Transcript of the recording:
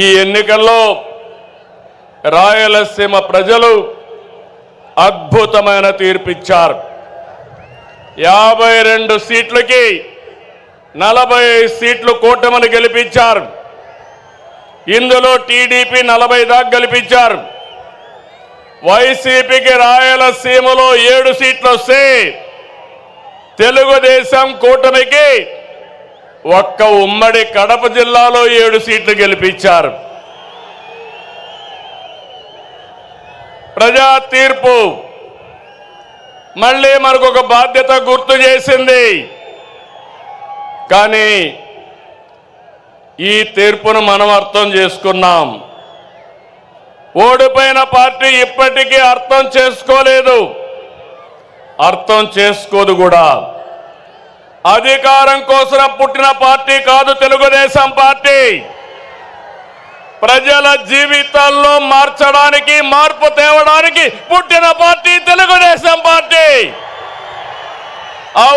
ఈ ఎన్నికల్లో రాయలసీమ ప్రజలు అద్భుతమైన తీర్పిచ్చారు. 52 సీట్లకి 40 సీట్లు కూటమిని గెలిపించారు. ఇందులో టీడీపీ 40 దాకా గెలిపించారు. వైసీపీకి రాయలసీమలో 7 సీట్లు వస్తే తెలుగుదేశం కూటమికి ఒక్క ఉమ్మడి కడప జిల్లాలో 7 సీట్లు గెలిపించారు. ప్రజా తీర్పు మళ్ళీ మనకు ఒక బాధ్యత గుర్తు చేసింది. కానీ ఈ తీర్పును మనం అర్థం చేసుకున్నాం. ఓడిపోయిన పార్టీ ఇప్పటికీ అర్థం చేసుకోలేదు, అర్థం చేసుకోదు కూడా. అధికారం కోసం పుట్టిన పార్టీ కాదు తెలుగుదేశం పార్టీ. ప్రజల జీవితాల్లో మార్చడానికి, మార్పు తేవడానికి పుట్టిన పార్టీ తెలుగుదేశం పార్టీ.